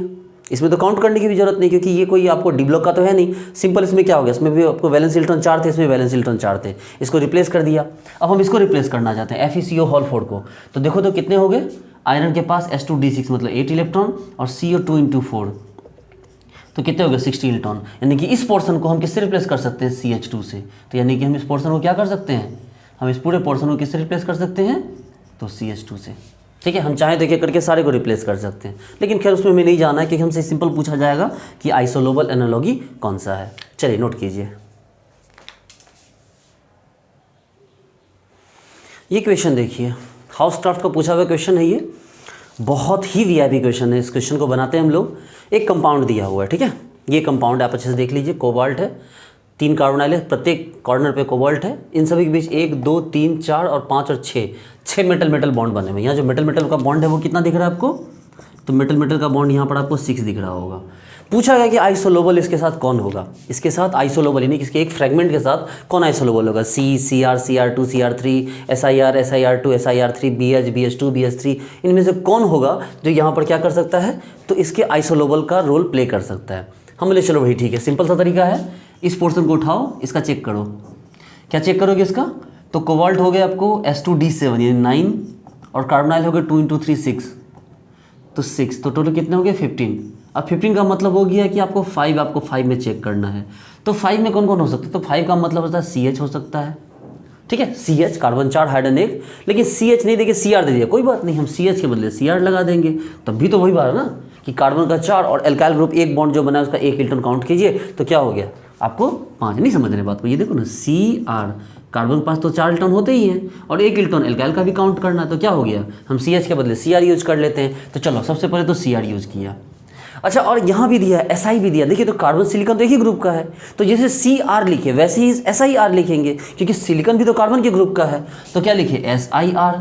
इसमें तो काउंट करने की भी जरूरत नहीं, क्योंकि ये कोई आपको डी ब्लॉक का तो है नहीं। सिंपल इसमें क्या हो गया, इसमें भी आपको वैलेंस इलेक्ट्रॉन 4 थे, इसमें वैलेंस इलेक्ट्रॉन 4 थे, इसको रिप्लेस कर दिया। अब हम इसको रिप्लेस करना चाहते हैं FeCO हॉल 4 को। तो देखो तो कितने हो गए, आयरन के पास S2D6 मतलब 8 इलेक्ट्रॉन और CO2 × 4 तो कितने हो गए 16 इलेक्ट्रॉन। यानी कि इस पोर्शन को हम किससे रिप्लेस कर सकते हैं CH2 से। तो यानी कि हम इस पोर्शन को क्या कर सकते हैं, हम इस पूरे पोर्शन को किससे रिप्लेस कर सकते हैं तो CH2 से। ठीक है, हम चाहें तो एक करके सारे को रिप्लेस कर सकते हैं, लेकिन खैर उसमें हमें नहीं जाना है क्योंकि हमसे सिंपल पूछा जाएगा कि आइसोलोबल एनालॉगी कौन सा है। चलिए नोट कीजिए ये क्वेश्चन, देखिए हाउस क्राफ्ट का पूछा हुआ क्वेश्चन है, ये बहुत ही वीआईपी क्वेश्चन है। इस क्वेश्चन को बनाते हैं हम लोग, एक कंपाउंड दिया हुआ है, ठीक है, ये कंपाउंड आप अच्छे से देख लीजिए, कोबाल्ट है, 3 कार्बोनाइल है, प्रत्येक कॉर्नर पे कोबाल्ट है, इन सभी के बीच 1 2 3 4 और 5 और 6 मेटल बॉन्ड बने हुए। यहाँ जो मेटल का बॉन्ड है वो कितना दिख रहा है आपको, तो मेटल का बॉन्ड यहाँ पर आपको 6 दिख रहा होगा। पूछा गया कि आइसोलोबल इसके साथ कौन होगा, इसके साथ आइसोलोबल यानी इसके एक फ्रेगमेंट के साथ कौन आइसोलोबल होगा, Cr Cr2 Cr3 SiR SiR2 SiR3 BH BH2 BH3, इनमें से कौन होगा जो यहाँ पर क्या कर सकता है, तो इसके आइसोलोबल का रोल प्ले कर सकता है। हम बोले चलो भाई ठीक है, सिंपल सा तरीका है, इस पोर्शन को उठाओ, इसका चेक करो, क्या चेक करोगे इसका, तो कोबाल्ट हो गया आपको S2D7 यानी 9 और कार्बोनाइल हो गया 2 × 3 6 तो 6, तो टोटल कितने हो गए 15। अब 15 का मतलब हो गया कि आपको 5 में चेक करना है। तो 5 में कौन कौन हो सकता है, तो 5 का मतलब होता है CH हो सकता है, ठीक है, CH कार्बन 4 हाइड्रोजन 1, लेकिन CH नहीं देखिए Cr दे दिया, कोई बात नहीं, हम CH के बदले Cr लगा देंगे, तब भी तो वही बात है ना कि कार्बन का 4 और एल्काइल ग्रुप एक बॉन्ड जो बना है उसका 1 इलेक्ट्रॉन काउंट कीजिए तो क्या हो गया आपको 5। नहीं समझ रहे बात को, ये देखो ना Cr कार्बन के पास तो 4 इलेक्ट्रॉन होते ही हैं और 1 इलेक्ट्रॉन एल्काइल का भी काउंट करना है, तो क्या हो गया हम CH के बदले Cr यूज कर लेते हैं। तो चलो सबसे पहले तो Cr यूज किया। अच्छा और यहाँ भी दिया है Si भी दिया, देखिए तो कार्बन सिलिकॉन तो एक ही ग्रुप का है, तो जैसे Cr लिखे वैसे ही SiR लिखेंगे क्योंकि सिलिकॉन भी तो कार्बन के ग्रुप का है, तो क्या लिखे SiR।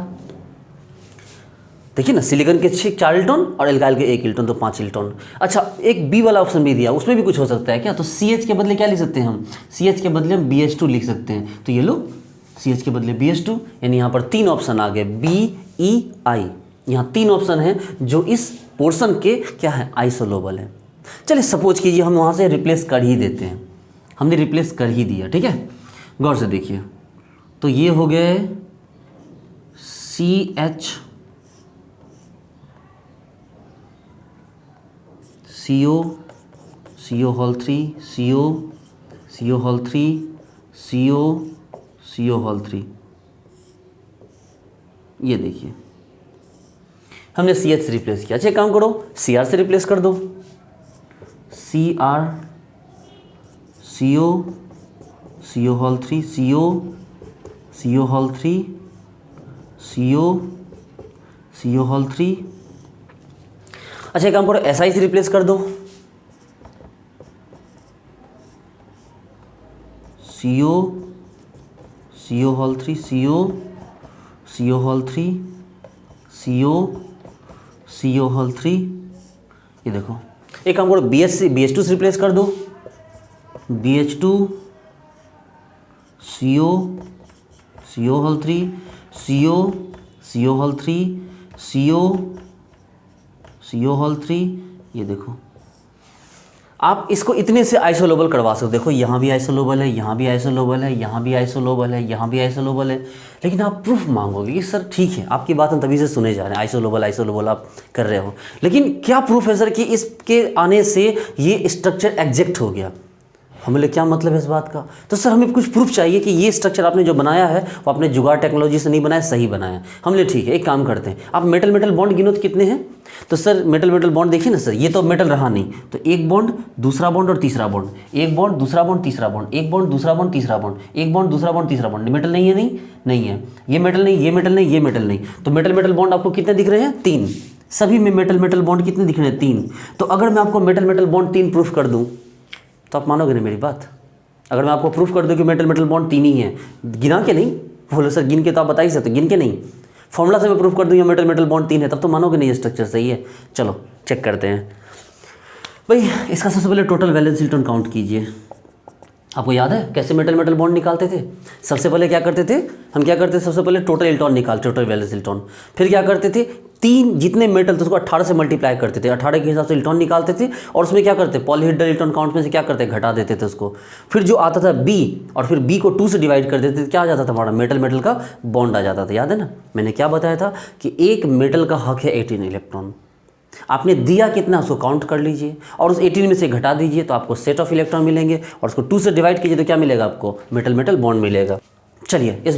देखिए ना सिलिकॉन के 4 इलेक्ट्रॉन और एल्काइल के 1 इलेक्ट्रॉन तो 5 इलेक्ट्रॉन। अच्छा एक बी वाला ऑप्शन भी दिया, उसमें भी कुछ हो सकता है क्या, तो CH के बदले क्या लिख सकते हैं हम, CH के बदले हम BH2 लिख सकते हैं। तो ये लो CH के बदले BH2, यानी यहाँ पर 3 ऑप्शन आ गए BEI, यहाँ 3 ऑप्शन हैं जो इस पोर्शन के क्या है आइसोलोबल है। चलिए सपोज कीजिए हम वहाँ से रिप्लेस कर ही देते हैं, हमने रिप्लेस कर ही दिया, ठीक है, गौर से देखिए, तो ये हो गए CH CO whole 3 CO whole 3 CO whole 3, ये देखिए हमने CH से रिप्लेस किया। अच्छा काम करो Cr से रिप्लेस कर दो, Cr CO whole 3 CO whole 3 CO whole 3। अच्छा काम करो Si से रिप्लेस कर दो, CO whole 3 CO whole 3 CO whole 3, ये देखो एक काम करो BH2 से रिप्लेस कर दो, BH2 CO whole 3 CO whole 3 CO whole 3, ये देखो आप इसको इतने से आइसोलेबल करवा सकते हो। देखो यहाँ भी आइसोलेबल है, यहाँ भी आइसोलेबल है, यहाँ भी आइसोलेबल है, यहाँ भी आइसोलेबल है, लेकिन आप प्रूफ मांगोगे कि सर ठीक है आपकी बात हम तभी से सुने जा रहे हैं, आइसोलेबल आप कर रहे हो, लेकिन क्या प्रूफ है सर कि इसके आने से ये स्ट्रक्चर एग्जैक्ट हो गया। हमें क्या मतलब है इस बात का? तो सर हमें कुछ प्रूफ चाहिए कि ये स्ट्रक्चर आपने जो बनाया है वो आपने जुगाड़ टेक्नोलॉजी से नहीं बनाया, सही बनाया। हमने ठीक है एक काम करते हैं, आप मेटल बॉन्ड गिनो तो कितने हैं? तो सर मेटल बॉन्ड देखिए ना सर, ये तो मेटल रहा नहीं, तो एक बॉन्ड दूसरा बॉन्ड और तीसरा बॉन्ड, एक बॉन्ड दूसरा बॉन्ड तीसरा बॉन्ड, एक बॉन्ड दूसरा बॉन्ड तीसरा बॉन्ड, एक बॉन्ड दूसरा बॉन्ड तीसरा बॉन्ड, मेटल नहीं है? नहीं है, ये मेटल नहीं, ये मेटल नहीं, ये मेटल नहीं, तो मेटल बॉन्ड आपको कितने दिख रहे हैं? 3। सभी में मेटल बॉन्ड कितने दिख रहे हैं? 3। तो अगर मैं आपको मेटल बॉन्ड 3 प्रूफ कर दूँ तो आप मानोगे ना मेरी बात? अगर मैं आपको प्रूफ कर दूं कि मेटल बॉन्ड 3 ही है, गिना के नहीं, बोलो सर गिन के तो आप बता ही सकते, गिन के नहीं, फॉर्मूला से मैं प्रूफ कर दूं ये मेटल बॉन्ड 3 है, तब तो मानोगे नहीं ये स्ट्रक्चर सही है। चलो चेक करते हैं भाई। इसका सबसे पहले टोटल वैलेंस इलेक्ट्रॉन काउंट कीजिए। आपको याद है कैसे मेटल बॉन्ड निकालते थे? सबसे पहले क्या करते थे हम, क्या करते थे सबसे पहले टोटल इलेक्ट्रॉन निकाल, टोटल वैलेंस इलेक्ट्रॉन, फिर क्या करते थे 3 जितने मेटल थे उसको 18 से मल्टीप्लाई करते थे, 18 के हिसाब से इलेक्ट्रॉन निकालते थे, और उसमें क्या करते पॉलीहेड्रल इलेक्ट्रॉन काउंट में से क्या करते घटा देते थे उसको, फिर जो आता था B और फिर B को 2 से डिवाइड कर देते थे, क्या आ जाता था हमारा मेटल का बॉन्ड आ जाता था। याद है ना मैंने क्या बताया था कि एक मेटल का हक है 18 इलेक्ट्रॉन, आपने दिया कितना उसको काउंट कर लीजिए और उस 18 में से घटा दीजिए तो आपको सेट ऑफ इलेक्ट्रॉन मिलेंगे, और उसको 2 से डिवाइड कीजिए तो क्या मिलेगा आपको? मेटल बॉन्ड मिलेगा। चलिए इस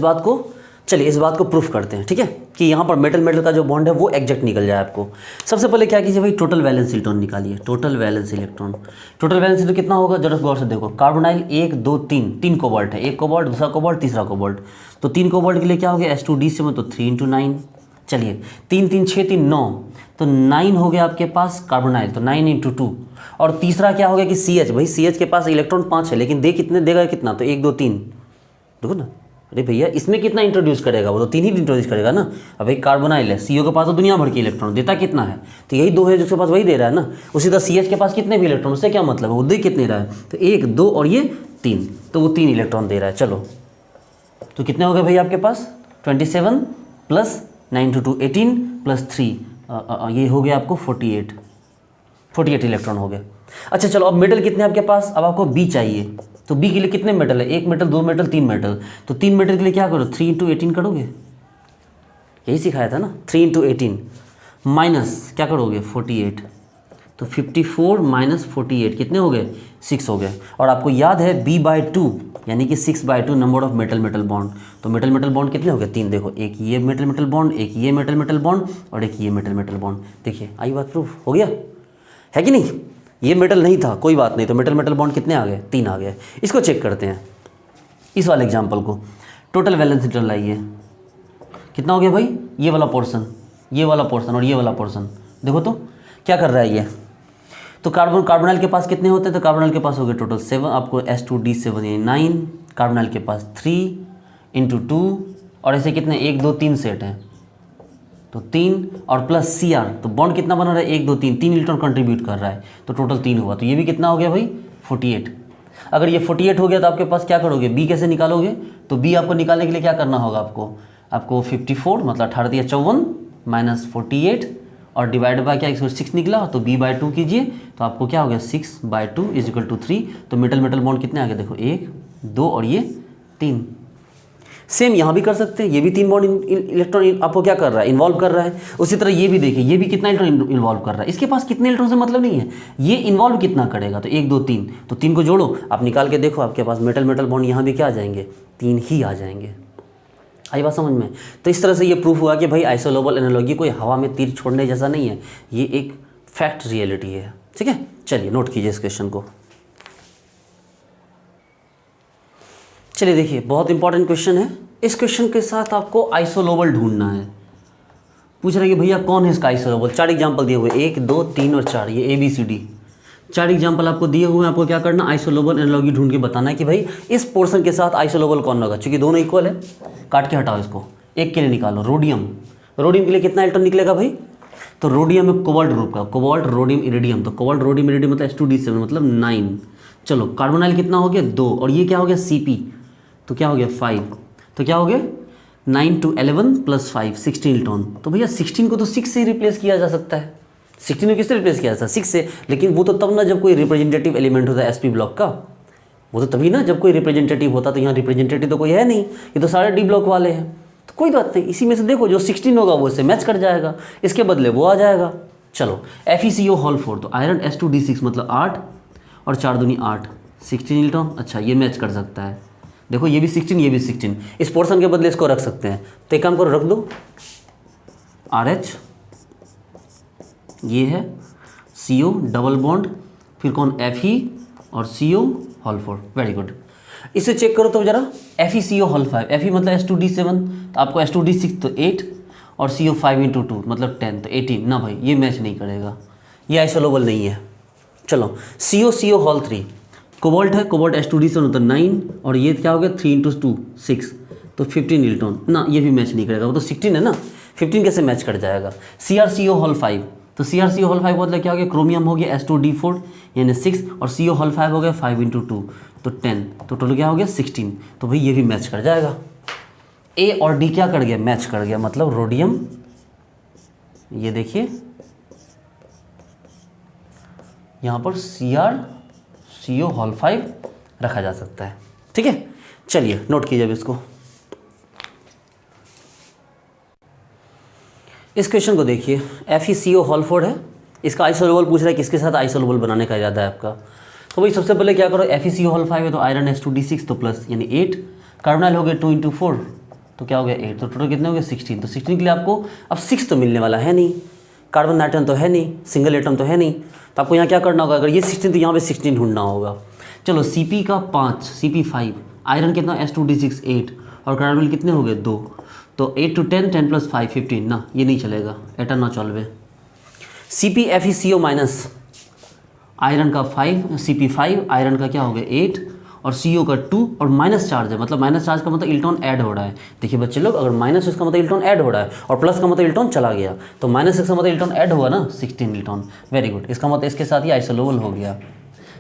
बात को प्रूफ करते हैं, ठीक है, कि यहाँ पर मेटल का जो बॉन्ड है वो एग्जैक्ट निकल जाए आपको। सबसे पहले क्या कीजिए भाई, टोटल वैलेंस इलेक्ट्रॉन निकालिए। टोटल वैलेंस इलेक्ट्रॉन कितना होगा जरा गौर से देखो। कार्बोनाइल 1 2 3 कोबाल्ट है, एक कोबाल्ट दूसरा कोबाल्ट तीसरा कोबाल्ट, तो 3 कोबाल्ट के लिए क्या हो गया H2D7, तो 3 × 9। चलिए 3 3 6 3 9, तो 9 हो गया आपके पास कार्बोनाइल, तो 9 × 2, और तीसरा क्या हो गया कि CH। भाई CH के पास इलेक्ट्रॉन 5 है, लेकिन दे कितने देगा कितना? तो 1 2 3, देखो ना, अरे भैया इसमें कितना इंट्रोड्यूस करेगा? वो तो 3 ही इंट्रोड्यूस करेगा ना। अब भाई कार्बोनाइल है, CO के पास तो दुनिया भर के इलेक्ट्रॉन, देता कितना है? तो यही 2 है जिसके पास वही दे रहा है ना। उसी तरह CH के पास कितने भी इलेक्ट्रॉन, उससे क्या मतलब है, वो दे कितने रहा है? तो 1 2 और ये 3, तो वो 3 इलेक्ट्रॉन दे रहा है। चलो तो कितने हो गए भाई आपके पास? 27 + 9 × 2 18 + 3, ये हो गया आपको 48 इलेक्ट्रॉन हो गया। अच्छा चलो अब मेटल कितने आपके पास? अब आपको B चाहिए, तो B के लिए कितने मेटल है? 1 मेटल 2 मेटल 3 मेटल, तो 3 मेटल के लिए क्या करो? 3 × 18 करोगे, यही सिखाया था ना, 3 × 18 माइनस क्या करोगे? 48, तो 54 - 48 कितने हो गए? 6 हो गए। और आपको याद है B/2 यानी कि 6/2 नंबर ऑफ मेटल बॉन्ड, तो मेटल बॉन्ड कितने हो गए? 3। देखो एक ये मेटल बॉन्ड, एक ये मेटल बॉन्ड, और एक ये मेटल बॉन्ड। देखिए आई बात, प्रूफ हो गया है कि नहीं? ये मेटल नहीं था, कोई बात नहीं, तो मेटल बॉन्ड कितने आ गए? 3 आ गए। इसको चेक करते हैं, इस वाले एग्जाम्पल को। टोटल वैलेंस इलेक्ट्रॉन लाइए, कितना हो गया भाई? ये वाला पोर्सन, ये वाला पोर्सन और ये वाला पोर्सन, देखो तो क्या कर रहा है ये। तो कार्बोनाइल के पास कितने होते हैं? तो कार्बोनाइल के पास हो गए टोटल 7, आपको H2D7 ये 9, कार्बोनाइल के पास 3 × 2, और ऐसे कितने 1 2 3 सेट हैं, तो 3 और प्लस Cr, तो बॉन्ड कितना बना रहा है? 1 2 3 इलेक्ट्रॉन कंट्रीब्यूट कर रहा है, तो टोटल 3 हुआ। तो ये भी कितना हो गया भाई? 48। अगर ये 48 हो गया तो आपके पास क्या करोगे? B कैसे निकालोगे? तो B आपको निकालने के लिए क्या करना होगा आपको 54 मतलब 18 × 54 - 48 और डिवाइड बाय क्या 6 निकला, तो B/2 कीजिए, तो आपको क्या हो गया? 6/2 = 3। तो मेटल बॉन्ड कितने आ गए? देखो 1 2 और ये 3। सेम यहाँ भी कर सकते हैं, ये भी 3 बॉन्ड इलेक्ट्रॉन आपको क्या कर रहा है? इन्वॉल्व कर रहा है। उसी तरह ये भी देखिए, ये भी कितना इलेक्ट्रॉन इन्वॉल्व कर रहा है। इसके पास कितने इलेक्ट्रॉन से मतलब नहीं है, ये इन्वॉल्व कितना करेगा? तो 1 2 3, तो 3 को जोड़ो, आप निकाल के देखो, आपके पास मेटल बॉन्ड यहाँ भी क्या आ जाएंगे? 3 ही आ जाएंगे। आई बात समझ में? तो इस तरह से ये प्रूफ हुआ कि भाई आइसोलेबल एनालॉजी कोई हवा में तीर छोड़ने जैसा नहीं है, ये एक फैक्ट रियलिटी है। ठीक है, चलिए नोट कीजिए इस क्वेश्चन को। चलिए देखिए, बहुत इंपॉर्टेंट क्वेश्चन है। इस क्वेश्चन के साथ आपको आइसोलेबल ढूंढना है। पूछ रहे कि भैया कौन है इसका आइसोलेबल? 4 एग्जाम्पल दिए हुए, 1 2 3 और 4, ये ABCD 4 एग्जाम्पल आपको दिए हुए हैं। आपको क्या करना? आइसोलेबल एनालॉजी ढूंढ के बताना है कि भाई इस पोर्शन के साथ आइसोलेबल कौन होगा। चूंकि दोनों इक्वल है, काट के हटाओ इसको, एक के लिए निकालो रोडियम, रोडियम के लिए कितना इलेक्ट्रॉन निकलेगा भाई, तो रोडियम है कोबाल्ट ग्रुप का, कोबाल्ट रोडियम इरिडियम, तो कोबाल्ट रोडियम इरिडियम मतलब H2D7 मतलब 9। चलो कार्बोनाइल कितना हो गया 2, और ये क्या हो गया Cp, तो क्या हो गया 5, तो क्या हो गया 9 to 11 + 5 16 इलेक्ट्रॉन। तो भैया 16 को तो 6 से ही रिप्लेस किया जा सकता है, 16 को किससे रिप्लेस किया जा सकता है 6 से, लेकिन वो तो तब ना जब कोई रिप्रेजेंटेटिव एलिमेंट होता है sp ब्लॉक का, वो तो तभी ना जब कोई रिप्रेजेंटेटिव होता, तो यहाँ रिप्रेजेंटेटिव तो कोई है नहीं, ये तो सारे डी ब्लॉक वाले हैं, तो कोई बात नहीं, इसी में से देखो जो 16 होगा वो इससे मैच कर जाएगा, इसके बदले वो आ जाएगा। चलो FeCO होल 4, तो आयरन H2D6 मतलब 8 और 4 दूनी 8 16 इलेक्ट्रॉन, अच्छा ये मैच कर सकता है, देखो ये भी 16 ये भी 16, इस पोर्शन के बदले इसको रख सकते हैं, तो एक काम करो रख दो RH, ये है CO डबल बॉन्ड, फिर कौन Fe और CO होल 4, वेरी गुड। इसे चेक करो तो जरा FeCO होल 5, Fe मतलब H2D7, तो आपको H2D6 तो 8 और CO 5 × 2 मतलब 10, तो 18 ना भाई, ये मैच नहीं करेगा, ये आइसोलेबल नहीं है। चलो CO होल 3, कोबाल्ट है, कोबाल्ट H2D7 तो 9 और ये क्या हो गया 3 × 2 6, तो 15 इलेक्ट्रॉन ना, ये भी मैच नहीं करेगा, वो तो 16 है ना, 15 कैसे मैच कर जाएगा। CrCO होल 5, तो CrCO होल 5 मतलब क्या हो गया, क्रोमियम हो गया H2D4 यानी 6 और CO होल 5 हो गया 5 × 2 तो 10, तो टोटल क्या हो गया 16, तो भाई ये भी मैच कर जाएगा। A और D क्या कर गया, मैच कर गया, मतलब रोडियम, ये देखिए यहाँ पर CrCO होल 5 रखा जा सकता है, ठीक है। चलिए नोट कीजिए अब इसको, इस क्वेश्चन को देखिए, FeCO होल 4 है, इसका आइसोलेबल पूछ रहा है, किसके साथ आइसोलेबल बनाने का इरादा है आपका, तो भाई सबसे पहले क्या करो, FeCO होल 5 है तो आयरन H2D6 तो प्लस यानी 8, कार्बोनाइल हो गया 2 × 4 तो क्या हो गया 8, तो टोटल कितने हो गए 16, तो 16 के लिए आपको अब 6 तो मिलने वाला है नहीं, कार्बन नाइट्रोजन तो है नहीं, सिंगल एटम तो है नहीं, तो आपको यहाँ क्या करना होगा, अगर ये 16 तो यहाँ पे 16 ढूंढना होगा। चलो Cp का 5, Cp 5, आयरन कितना H2D6 8 और कार्बोनाइल कितने हो गए 2, तो 8 to 10 10 + 5 15 ना, ये नहीं चलेगा, एटम ना चलवे। Cp FeCO माइनस, आयरन का 5 Cp 5, आयरन का क्या हो गया 8 और CO का 2 और माइनस चार्ज है, मतलब माइनस चार्ज का मतलब इलेक्ट्रॉन ऐड हो रहा है। देखिए बच्चे लोग, अगर माइनस इसका मतलब इलेक्ट्रॉन ऐड हो रहा है और प्लस का मतलब इलेक्ट्रॉन चला गया, तो माइनस इसका मतलब इलेक्ट्रॉन ऐड हुआ ना 16 इलेक्ट्रॉन, वेरी गुड, इसका मतलब इसके साथ ही आइसोलेबल हो गया।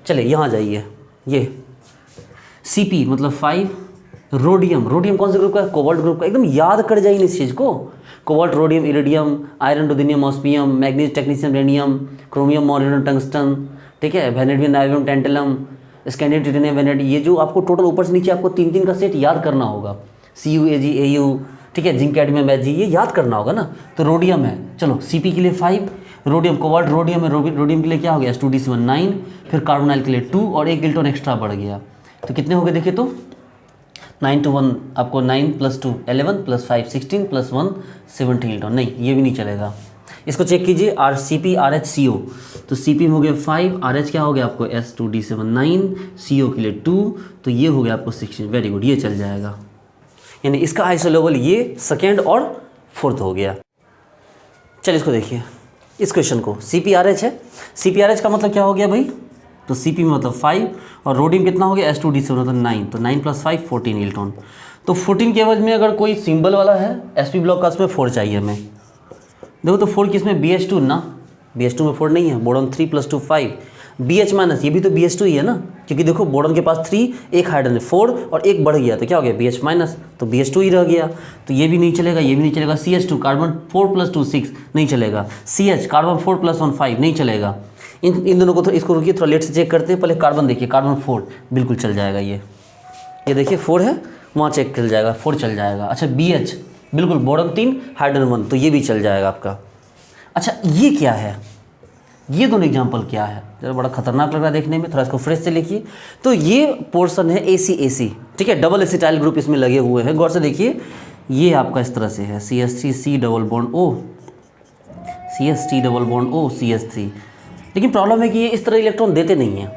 चलिए यहाँ जाइए, ये Cp मतलब 5, रोडियम, रोडियम कौन से ग्रुप का है, कोबाल्ट ग्रुप का, एकदम याद कर जाइए इस चीज़ को, cobalt rhodium iridium, iron ruthenium osmium, manganese technetium rhenium, chromium molybdenum tungsten, ठीक है, vanadium nitrogen tantalum, scandium titanium वेनेडी, ये जो आपको टोटल ऊपर से नीचे आपको 3 का सेट याद करना होगा, CuAg AU, ठीक है, जिंक कैडमियम Ag, ये याद करना होगा ना। तो रोडियम है, चलो Cp के लिए 5, रोडियम कोबाल्ट रोडियम है, रोडियम के लिए क्या हो गया H2D7 9, फिर कार्बोनाइल के लिए 2 और 1 इलेक्ट्रॉन एक्स्ट्रा बढ़ गया, तो कितने हो गए देखिए, तो 9 to 1 आपको 9 + 2 11 + 5 16 + 1 17 इलेक्ट्रॉन, नहीं ये भी नहीं चलेगा। इसको चेक कीजिए, Cp RH CO, तो Cp हो गया 5, RH क्या हो गया आपको H2D7 9, CO के लिए 2, तो ये हो गया आपको 16, वेरी गुड, ये चल जाएगा, यानी इसका आइसोलेबल ये सेकेंड और फोर्थ हो गया। चलिए इसको देखिए, इस क्वेश्चन को CpRH है, CpRH का मतलब क्या हो गया भाई, तो Cp में मतलब 5 और रोडियम कितना हो गया H2D7 मतलब 9, तो 9 + 5 14 इलेक्ट्रॉन, तो 14 के एवज में अगर कोई सिंबल वाला है sp ब्लॉक का, उसमें 4 चाहिए हमें, देखो तो 4 किस में BH2 ना, BH2 में 4 नहीं है, बोरॉन 3 + 2 5, BH माइनस, ये भी तो BH2 ही है ना, क्योंकि देखो बोरॉन के पास 3, एक हाइड्रोजन 4 और एक बढ़ गया, तो क्या हो गया BH माइनस, तो BH2 ही रह गया, तो ये भी नहीं चलेगा, ये भी नहीं चलेगा। CH2 कार्बन 4 + 2 6 नहीं चलेगा, CH कार्बन 4 + 1 5 नहीं चलेगा। इन दोनों को, तो इसको रुकिए थोड़ा लेट से चेक करते हैं, पहले कार्बन देखिए, कार्बन 4 बिल्कुल चल जाएगा, ये देखिए 4 है, वहाँ चेक चल जाएगा, 4 चल जाएगा। अच्छा BH बिल्कुल, बोरॉन 3 हाइड्रोजन 1, तो ये भी चल जाएगा आपका। अच्छा ये क्या है, ये दोनों एग्जाम्पल क्या है, जरा बड़ा खतरनाक लग रहा है देखने में, थोड़ा इसको फ्रेश से लिखिए। तो ये पोर्शन है AC, ठीक है, डबल एसिटाइल ग्रुप इसमें लगे हुए हैं, गौर से देखिए, ये आपका इस तरह से है CH3 C double bond O, CH3 double bond O CH3, लेकिन प्रॉब्लम है कि ये इस तरह इलेक्ट्रॉन देते नहीं हैं,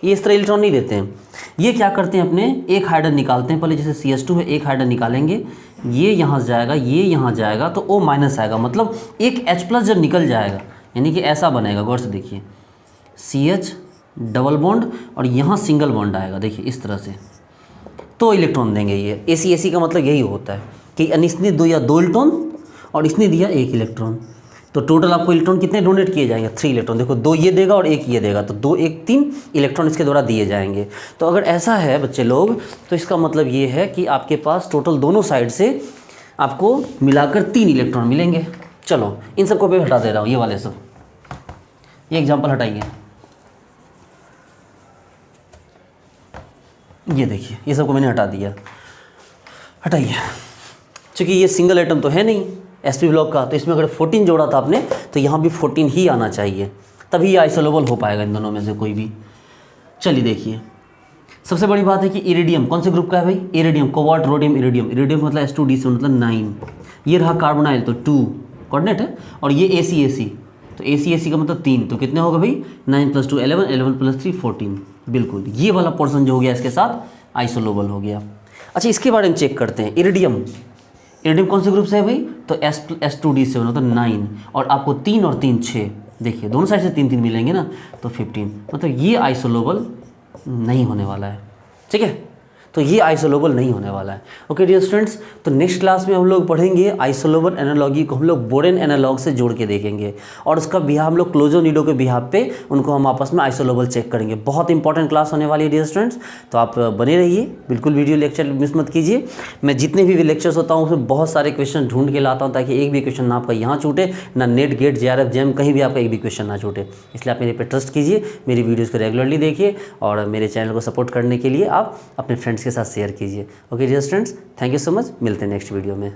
ये इस तरह इलेक्ट्रॉन नहीं देते हैं। ये क्या करते हैं, अपने एक हाइड्रोजन निकालते हैं, पहले जैसे CH2 है, एक हाइड्रोजन निकालेंगे, ये यहाँ जाएगा, ये यहाँ जाएगा, तो O माइनस आएगा, मतलब एक H+ जब निकल जाएगा, यानी कि ऐसा बनेगा, गौर से देखिए, CH डबल बॉन्ड और यहाँ सिंगल बॉन्ड आएगा, देखिए इस तरह से, तो इलेक्ट्रॉन देंगे ये। AC का मतलब यही होता है, कि इसने दिया 2 इलेक्ट्रॉन और इसने दिया 1 इलेक्ट्रॉन, तो टोटल आपको इलेक्ट्रॉन कितने डोनेट किए जाएंगे? 3 इलेक्ट्रॉन। देखो 2 ये देगा और 1 ये देगा, तो 2 1 3 इलेक्ट्रॉन इसके द्वारा दिए जाएंगे। तो अगर ऐसा है बच्चे लोग, तो इसका मतलब ये है कि आपके पास टोटल दोनों साइड से आपको मिलाकर 3 इलेक्ट्रॉन मिलेंगे। चलो इन सबको मैं हटा दे रहा हूँ, ये वाले सब, ये एग्जाम्पल हटाइए। ये देखिए ये सबको मैंने हटा दिया, हटाइए। चूँकि ये सिंगल आइटम तो है नहीं sp ब्लॉक का, तो इसमें अगर 14 जोड़ा था आपने तो यहाँ भी 14 ही आना चाहिए, तभी ये आइसोलेबल हो पाएगा इन दोनों में से कोई भी। चलिए देखिए, सबसे बड़ी बात है कि इरिडियम कौन से ग्रुप का है भाई? Iridium, cobalt, rhodium, iridium. Iridium मतलब S2D7 मतलब 9। ये रहा कार्बोनाइल तो 2 कोऑर्डिनेट है, और ये AC तो AC का मतलब 3, तो कितने होगा भाई? 9 + 2 11, 11 + 3 14। बिल्कुल ये वाला पोर्शन जो हो गया इसके साथ आइसोलेबल हो गया। अच्छा इसके बारे में चेक करते हैं। इरिडियम कौन से ग्रुप से है भाई? तो S2D7 मतलब 9, और आपको 3 और 3 6, देखिए दोनों साइड से 3 3 मिलेंगे ना, तो 15, मतलब ये आइसोलेबल नहीं होने वाला है। ठीक है, तो ये आइसोलेबल नहीं होने वाला है। ओके डियर स्टूडेंट्स, तो नेक्स्ट क्लास में हम लोग पढ़ेंगे आइसोलेबल एनालॉगी को हम लोग बोरेन एनालॉग से जोड़ के देखेंगे, और उसका बिहार हम लोग क्लोजोनिडो के बिहार पे उनको हम आपस में आइसोलेबल चेक करेंगे। बहुत इंपॉर्टेंट क्लास होने वाली है डियर स्टूडेंट्स, तो आप बने रहिए, बिल्कुल वीडियो लेक्चर मिस मत कीजिए। मैं जितने भी लेक्चर्स होता हूँ उसमें बहुत सारे क्वेश्चन ढूंढ के लाता हूँ, ताकि एक भी क्वेश्चन ना आपका यहाँ छूटे, ना नेट गेट JRF जैम कहीं भी आपका एक भी क्वेश्चन ना छूटे। इसलिए आप मेरे पे ट्रस्ट कीजिए, मेरी वीडियोज़ को रेगुलरली देखिए, और मेरे चैनल को सपोर्ट करने के लिए आप अपने फ्रेंड्स के साथ शेयर कीजिए। Okay dear students, thank you so much, मिलते हैं नेक्स्ट वीडियो में।